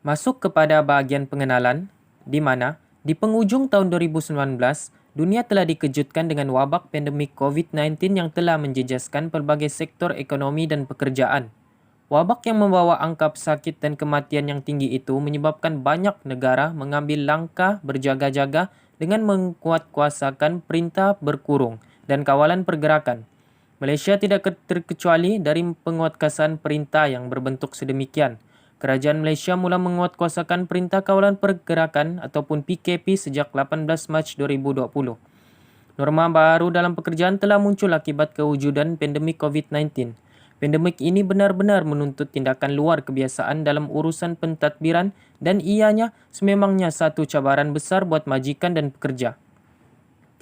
Masuk kepada bahagian pengenalan, di mana di penghujung tahun 2019, dunia telah dikejutkan dengan wabak pandemik COVID-19 yang telah menjejaskan pelbagai sektor ekonomi dan pekerjaan. Wabak yang membawa angka pesakit dan kematian yang tinggi itu menyebabkan banyak negara mengambil langkah berjaga-jaga dengan menguatkuasakan perintah berkurung dan kawalan pergerakan. Malaysia tidak terkecuali dari penguatkuasaan perintah yang berbentuk sedemikian. Kerajaan Malaysia mula menguatkuasakan Perintah Kawalan Pergerakan ataupun PKP sejak 18 Mac 2020. Norma baru dalam pekerjaan telah muncul akibat kewujudan pandemik COVID-19. Pandemik ini benar-benar menuntut tindakan luar kebiasaan dalam urusan pentadbiran dan ianya sememangnya satu cabaran besar buat majikan dan pekerja.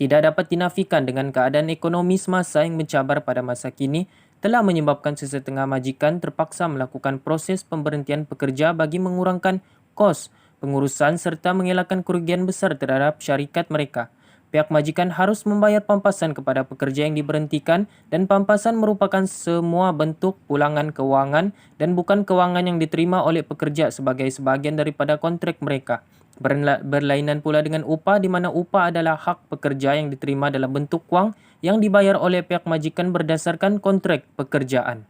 Tidak dapat dinafikan dengan keadaan ekonomi semasa yang mencabar pada masa kini telah menyebabkan sesetengah majikan terpaksa melakukan proses pemberhentian pekerja bagi mengurangkan kos pengurusan serta mengelakkan kerugian besar terhadap syarikat mereka. Pihak majikan harus membayar pampasan kepada pekerja yang diberhentikan dan pampasan merupakan semua bentuk pulangan kewangan dan bukan kewangan yang diterima oleh pekerja sebagai sebahagian daripada kontrak mereka. Berlainan pula dengan upah di mana upah adalah hak pekerja yang diterima dalam bentuk wang yang dibayar oleh pihak majikan berdasarkan kontrak pekerjaan.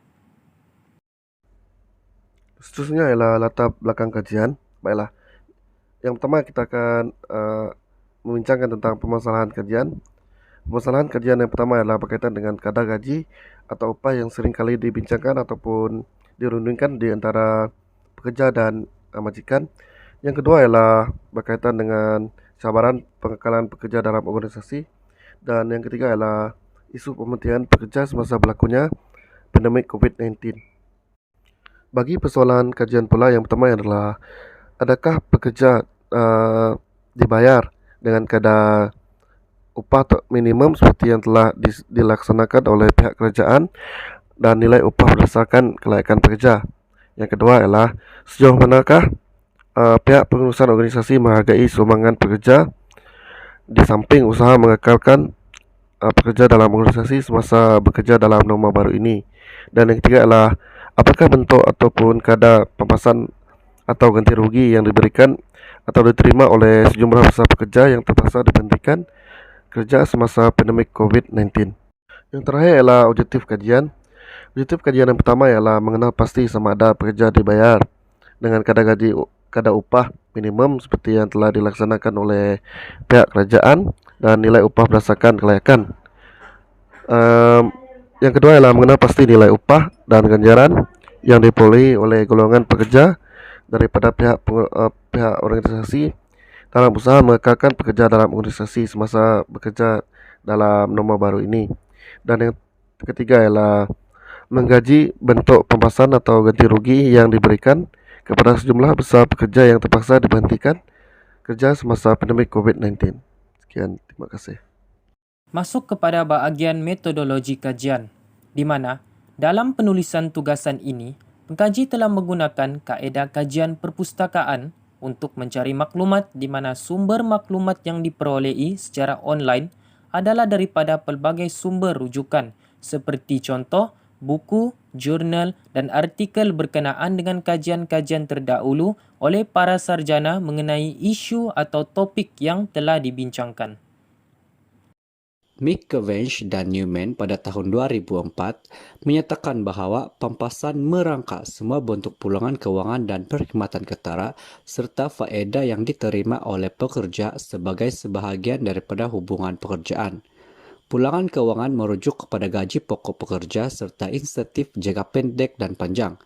Seterusnya ialah latar belakang kajian. Baiklah, yang pertama kita akan membincangkan tentang permasalahan kajian. Permasalahan kajian yang pertama adalah berkaitan dengan kadar gaji atau upah yang sering kali dibincangkan ataupun dirundingkan di antara pekerja dan majikan. Yang kedua ialah berkaitan dengan cabaran pengekalan pekerja dalam organisasi. Dan yang ketiga ialah isu pemberhentian pekerja semasa berlakunya pandemik COVID-19. Bagi persoalan kajian pula, yang pertama adalah adakah pekerja dibayar dengan kadar upah minimum seperti yang telah dilaksanakan oleh pihak kerajaan dan nilai upah berdasarkan kelayakan pekerja. Yang kedua adalah sejauh manakah pihak pengurusan organisasi menghargai sumbangan pekerja di samping usaha mengekalkan pekerja dalam organisasi semasa bekerja dalam norma baru ini. Dan yang ketiga adalah apakah bentuk ataupun kadar pampasan atau ganti rugi yang diberikan atau diterima oleh sejumlah besar pekerja yang terpaksa diberhentikan kerja semasa pandemik COVID-19. Yang terakhir ialah objektif kajian. Objektif kajian yang pertama ialah mengenal pasti sama ada pekerja dibayar dengan kadar upah minimum seperti yang telah dilaksanakan oleh pihak kerajaan dan nilai upah berdasarkan kelayakan. Yang kedua ialah mengenal pasti nilai upah dan ganjaran yang diperolehi oleh golongan pekerja daripada pihak organisasi dalam usaha mengekalkan pekerja dalam organisasi semasa bekerja dalam norma baru ini. Dan yang ketiga ialah menggaji bentuk pampasan atau ganti rugi yang diberikan kepada sejumlah besar pekerja yang terpaksa diberhentikan kerja semasa pandemik COVID-19. Sekian, terima kasih. Masuk kepada bahagian metodologi kajian, di mana dalam penulisan tugasan ini, pengkaji telah menggunakan kaedah kajian perpustakaan untuk mencari maklumat di mana sumber maklumat yang diperolehi secara online adalah daripada pelbagai sumber rujukan seperti contoh, buku, jurnal dan artikel berkenaan dengan kajian-kajian terdahulu oleh para sarjana mengenai isu atau topik yang telah dibincangkan. McAvench dan Newman pada tahun 2004 menyatakan bahawa pampasan merangka semua bentuk pulangan kewangan dan perkhidmatan ketara serta faedah yang diterima oleh pekerja sebagai sebahagian daripada hubungan pekerjaan. Pulangan kewangan merujuk kepada gaji pokok pekerja serta insentif jangka pendek dan panjang.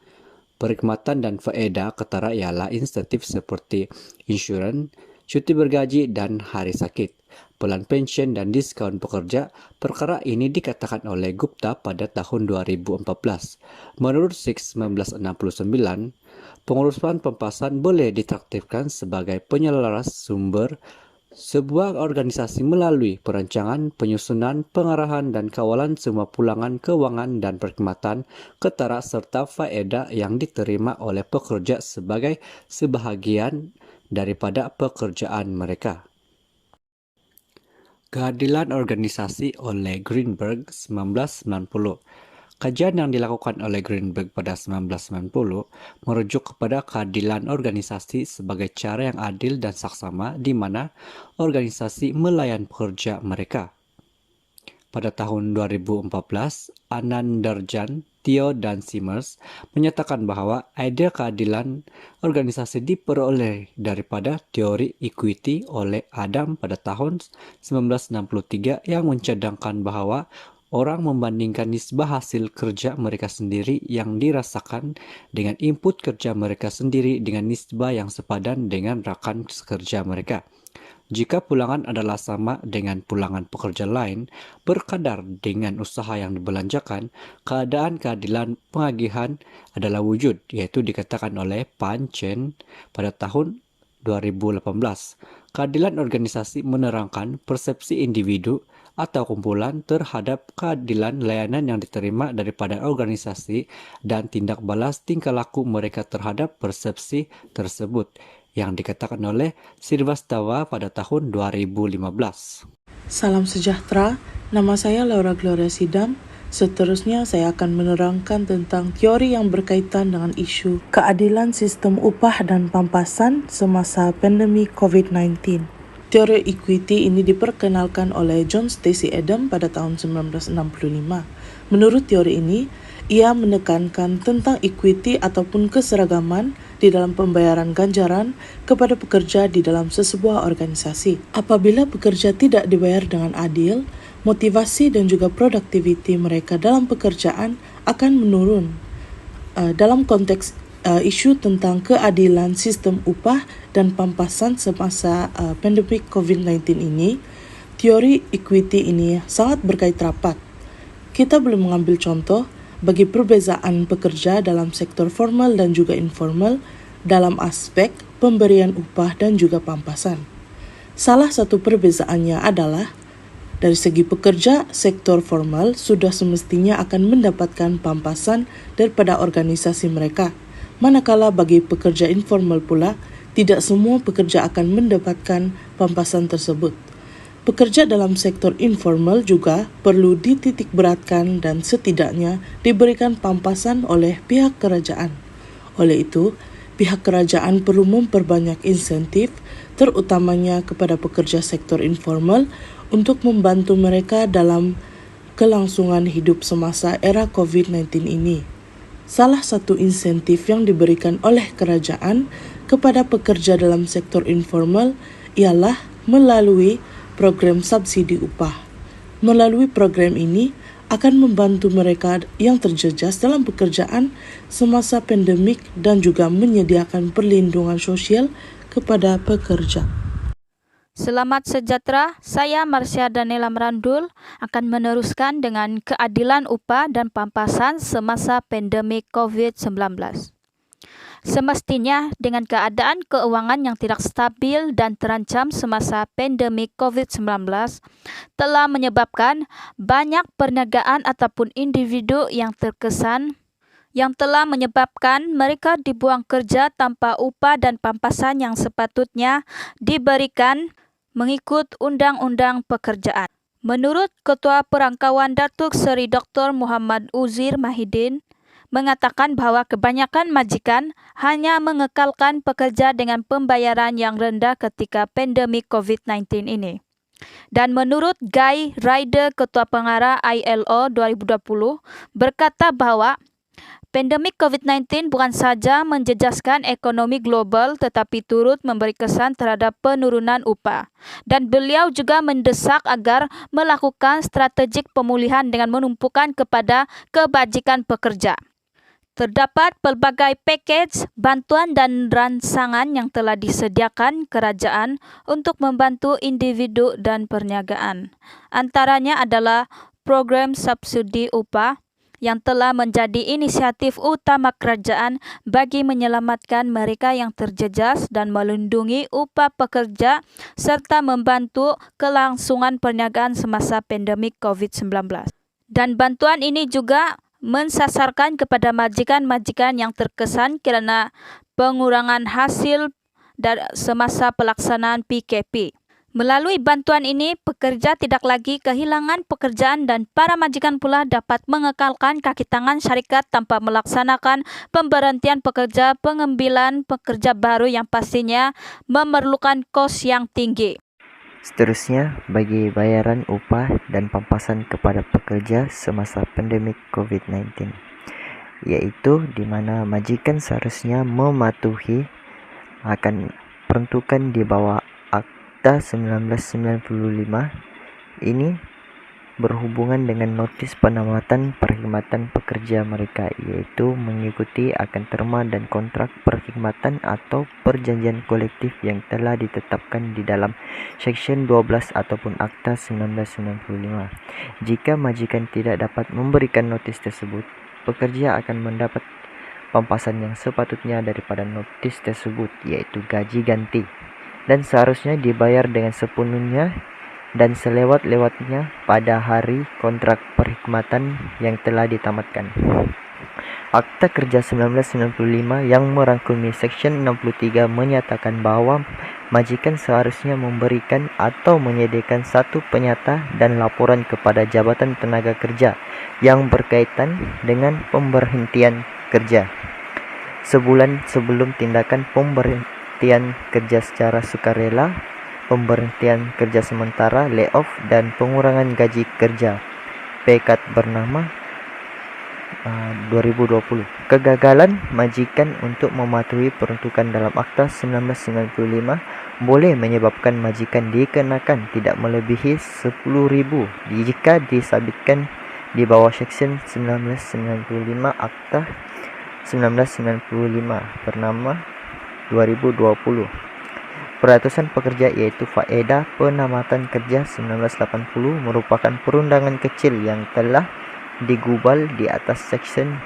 Perkhidmatan dan faedah ketara ialah insentif seperti insurans, cuti bergaji dan hari sakit, pelan pension dan diskaun pekerja. Perkara ini dikatakan oleh Gupta pada tahun 2014. Menurut SIX 1969, pengurusan pampasan boleh ditraktifkan sebagai penyelaras sumber sebuah organisasi melalui perancangan, penyusunan, pengarahan dan kawalan semua pulangan kewangan dan perkhidmatan ketara serta faedah yang diterima oleh pekerja sebagai sebahagian daripada pekerjaan mereka. Keadilan organisasi oleh Greenberg 1990. Kajian yang dilakukan oleh Greenberg pada 1990 merujuk kepada keadilan organisasi sebagai cara yang adil dan saksama di mana organisasi melayan pekerja mereka. Pada tahun 2014, Anandarjan, Theo, dan Simmers menyatakan bahwa ide keadilan organisasi diperoleh daripada teori equity oleh Adam pada tahun 1963 yang mencadangkan bahwa orang membandingkan nisbah hasil kerja mereka sendiri yang dirasakan dengan input kerja mereka sendiri dengan nisbah yang sepadan dengan rakan kerja mereka. Jika pulangan adalah sama dengan pulangan pekerja lain, berkadar dengan usaha yang dibelanjakan, keadaan keadilan pengagihan adalah wujud, yaitu dikatakan oleh Pan Chen pada tahun 2018. Keadilan organisasi menerangkan persepsi individu atau kumpulan terhadap keadilan layanan yang diterima daripada organisasi dan tindak balas tingkah laku mereka terhadap persepsi tersebut, yang dikatakan oleh Srivastava pada tahun 2015. Salam sejahtera, nama saya Laura Gloria Sidam. Seterusnya saya akan menerangkan tentang teori yang berkaitan dengan isu keadilan sistem upah dan pampasan semasa pandemi COVID-19. Teori equity ini diperkenalkan oleh John Stacey Adam pada tahun 1965. Menurut teori ini, ia menekankan tentang equity ataupun keseragaman di dalam pembayaran ganjaran kepada pekerja di dalam sebuah organisasi. Apabila pekerja tidak dibayar dengan adil, motivasi dan juga produktiviti mereka dalam pekerjaan akan menurun. Dalam konteks isu tentang keadilan sistem upah dan pampasan semasa pandemi COVID-19 ini, teori equity ini sangat berkait rapat. Kita boleh mengambil contoh bagi perbezaan pekerja dalam sektor formal dan juga informal dalam aspek pemberian upah dan juga pampasan. Salah satu perbezaannya adalah dari segi pekerja, sektor formal sudah semestinya akan mendapatkan pampasan daripada organisasi mereka. Manakala bagi pekerja informal pula, tidak semua pekerja akan mendapatkan pampasan tersebut. Pekerja dalam sektor informal juga perlu dititik beratkan dan setidaknya diberikan pampasan oleh pihak kerajaan. Oleh itu, pihak kerajaan perlu memperbanyak insentif, terutamanya kepada pekerja sektor informal untuk membantu mereka dalam kelangsungan hidup semasa era COVID-19 ini. Salah satu insentif yang diberikan oleh kerajaan kepada pekerja dalam sektor informal ialah melalui program subsidi upah. Melalui program ini akan membantu mereka yang terjejas dalam pekerjaan semasa pandemik dan juga menyediakan perlindungan sosial kepada pekerja. Selamat sejahtera, saya Marsha Danela Merandul akan meneruskan dengan keadilan upah dan pampasan semasa pandemik COVID-19. Semestinya dengan keadaan keuangan yang tidak stabil dan terancam semasa pandemik COVID-19 telah menyebabkan banyak perniagaan ataupun individu yang terkesan yang telah menyebabkan mereka dibuang kerja tanpa upah dan pampasan yang sepatutnya diberikan mengikut Undang-Undang Pekerjaan. Menurut Ketua Perangkawan Datuk Seri Dr. Muhammad Uzir Mahidin, mengatakan bahwa kebanyakan majikan hanya mengekalkan pekerja dengan pembayaran yang rendah ketika pandemik COVID-19 ini. Dan menurut Guy Ryder, Ketua Pengarah ILO 2020, berkata bahwa pandemik COVID-19 bukan saja menjejaskan ekonomi global tetapi turut memberi kesan terhadap penurunan upah. Dan beliau juga mendesak agar melakukan strategik pemulihan dengan menumpukan kepada kebajikan pekerja. Terdapat pelbagai pakej, bantuan dan rancangan yang telah disediakan kerajaan untuk membantu individu dan perniagaan. Antaranya adalah program subsidi upah yang telah menjadi inisiatif utama kerajaan bagi menyelamatkan mereka yang terjejas dan melindungi upah pekerja serta membantu kelangsungan perniagaan semasa pandemik COVID-19. Dan bantuan ini juga mensasarkan kepada majikan-majikan yang terkesan kerana pengurangan hasil semasa pelaksanaan PKP. Melalui bantuan ini, pekerja tidak lagi kehilangan pekerjaan dan para majikan pula dapat mengekalkan kaki tangan syarikat tanpa melaksanakan pemberhentian pekerja pengambilan pekerja baru yang pastinya memerlukan kos yang tinggi. Seterusnya, bagi bayaran upah dan pampasan kepada pekerja semasa pandemik COVID-19, yaitu di mana majikan seharusnya mematuhi akan peruntukan di bawah Akta 1995 ini berhubungan dengan notis penamatan perkhidmatan pekerja mereka, yaitu mengikuti akan terma dan kontrak perkhidmatan atau perjanjian kolektif yang telah ditetapkan di dalam Seksyen 12 ataupun Akta 1995. Jika majikan tidak dapat memberikan notis tersebut, pekerja akan mendapat pampasan yang sepatutnya daripada notis tersebut, yaitu gaji ganti, dan seharusnya dibayar dengan sepenuhnya dan selewat-lewatnya pada hari kontrak perkhidmatan yang telah ditamatkan. Akta Kerja 1995 yang merangkumi Seksyen 63 menyatakan bahawa majikan seharusnya memberikan atau menyediakan satu penyata dan laporan kepada Jabatan Tenaga Kerja yang berkaitan dengan pemberhentian kerja sebulan sebelum tindakan pemberhentian kerja secara sukarela, pemberhentian kerja sementara, layoff, dan pengurangan gaji kerja pekat bernama 2020. Kegagalan majikan untuk mematuhi peruntukan dalam Akta 1995 boleh menyebabkan majikan dikenakan tidak melebihi 10,000 jika disabitkan di bawah Seksyen 1995 Akta 1995 bernama 2020. Peratusan pekerja yaitu faedah penamatan kerja 1980 merupakan perundangan kecil yang telah digubal di atas Seksyen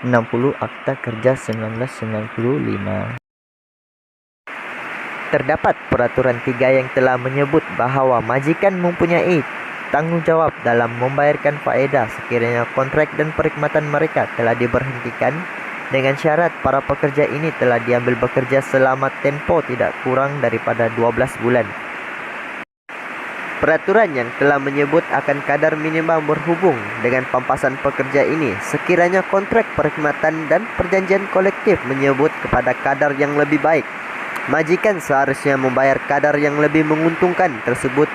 60 Akta Kerja 1995. Terdapat peraturan 3 yang telah menyebut bahawa majikan mempunyai tanggungjawab dalam membayarkan faedah sekiranya kontrak dan perkhidmatan mereka telah diberhentikan dengan syarat para pekerja ini telah diambil bekerja selama tempoh tidak kurang daripada 12 bulan. Peraturan yang telah menyebut akan kadar minimum berhubung dengan pampasan pekerja ini sekiranya kontrak perkhidmatan dan perjanjian kolektif menyebut kepada kadar yang lebih baik. Majikan seharusnya membayar kadar yang lebih menguntungkan tersebut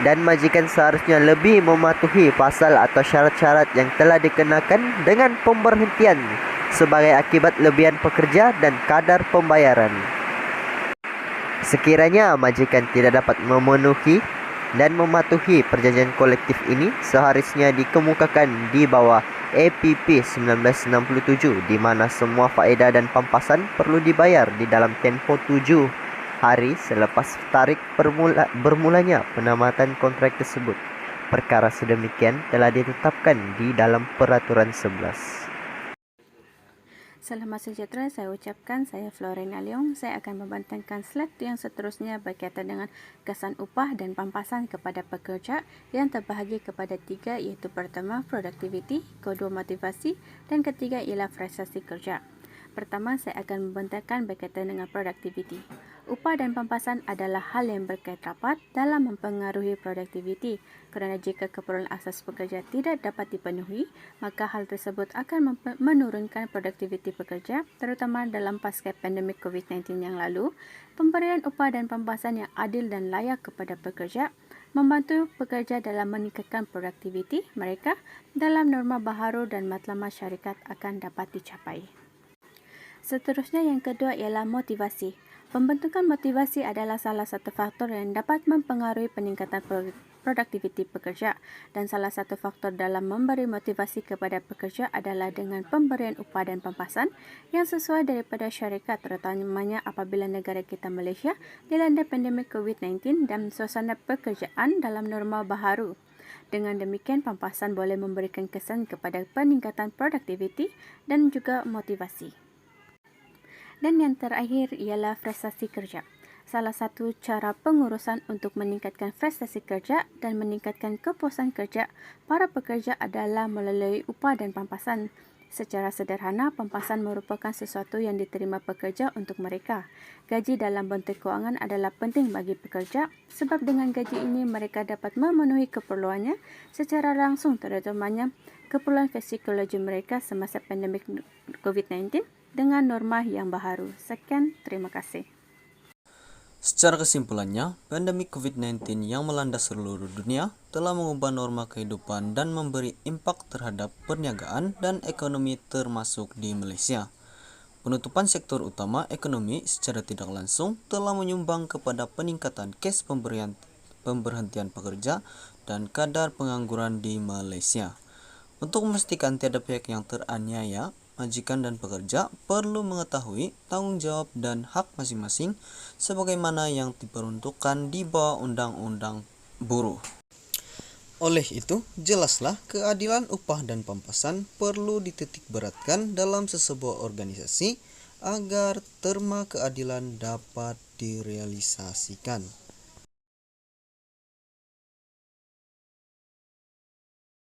dan majikan seharusnya lebih mematuhi pasal atau syarat-syarat yang telah dikenakan dengan pemberhentian sebagai akibat lebihan pekerja dan kadar pembayaran. Sekiranya majikan tidak dapat memenuhi dan mematuhi perjanjian kolektif ini, seharusnya dikemukakan di bawah APP 1967 di mana semua faedah dan pampasan perlu dibayar di dalam tempoh 7 hari selepas tarikh bermulanya penamatan kontrak tersebut. Perkara sedemikian telah ditetapkan di dalam Peraturan 11. Selamat sejahtera, saya ucapkan, saya Florena Leong. Saya akan membentangkan slide yang seterusnya berkaitan dengan kesan upah dan pampasan kepada pekerja yang terbahagi kepada 3, iaitu pertama, productivity, kedua, motivasi, dan ketiga ialah prestasi kerja. Pertama, saya akan membentangkan berkaitan dengan productivity. Upah dan pampasan adalah hal yang berkait rapat dalam mempengaruhi produktiviti, kerana jika keperluan asas pekerja tidak dapat dipenuhi, maka hal tersebut akan menurunkan produktiviti pekerja, terutama dalam pasca pandemik COVID-19 yang lalu. Pemberian upah dan pampasan yang adil dan layak kepada pekerja membantu pekerja dalam meningkatkan produktiviti mereka dalam norma baharu dan matlamat syarikat akan dapat dicapai. Seterusnya yang kedua ialah motivasi. Pembentukan motivasi adalah salah satu faktor yang dapat mempengaruhi peningkatan produktiviti pekerja, dan salah satu faktor dalam memberi motivasi kepada pekerja adalah dengan pemberian upah dan pampasan yang sesuai daripada syarikat, terutamanya apabila negara kita Malaysia dilanda pandemik COVID-19 dan suasana pekerjaan dalam norma baharu. Dengan demikian, pampasan boleh memberikan kesan kepada peningkatan produktiviti dan juga motivasi. Dan yang terakhir ialah prestasi kerja. Salah satu cara pengurusan untuk meningkatkan prestasi kerja dan meningkatkan kepuasan kerja para pekerja adalah melalui upah dan pampasan. Secara sederhana, pampasan merupakan sesuatu yang diterima pekerja untuk mereka. Gaji dalam bentuk kewangan adalah penting bagi pekerja sebab dengan gaji ini mereka dapat memenuhi keperluannya secara langsung, terutamanya keperluan psikologi mereka semasa pandemik COVID-19 dengan norma yang baharu. Sekian, terima kasih. Secara kesimpulannya, pandemi COVID-19 yang melanda seluruh dunia telah mengubah norma kehidupan dan memberi impak terhadap perniagaan dan ekonomi termasuk di Malaysia. Penutupan sektor utama ekonomi secara tidak langsung telah menyumbang kepada peningkatan kes pemberhentian pekerja dan kadar pengangguran di Malaysia. Untuk memastikan tiada pihak yang teraniaya, majikan dan pekerja perlu mengetahui tanggung jawab dan hak masing-masing sebagaimana yang diperuntukkan di bawah Undang-Undang Buruh. Oleh itu, jelaslah keadilan upah dan pampasan perlu dititikberatkan dalam sesebuah organisasi agar terma keadilan dapat direalisasikan.